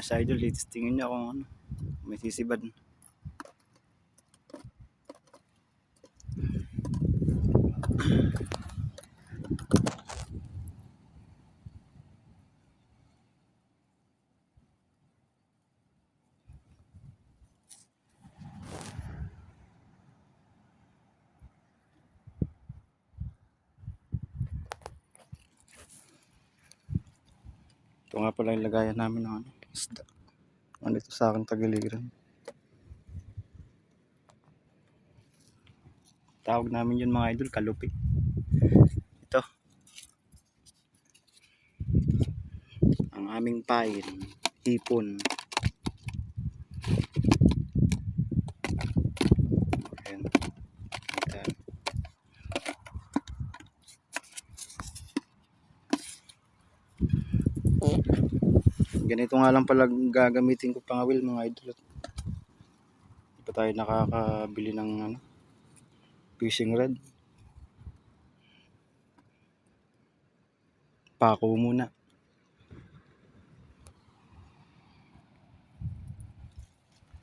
Sa idol, tingin niya kung ano, may sisibad. Ito nga pala yung lagayan namin ng ano, isda. Ano ito sa akin tagiliran. Tawag namin yun mga idol, kalupi. Ito. Ang aming pain, hipon. Ayan. Ayan. Ganito nga lang pala gagamitin ko pangawil mga idol. Hindi pa tayo nakakabili ng ano, fishing rod. Pako muna.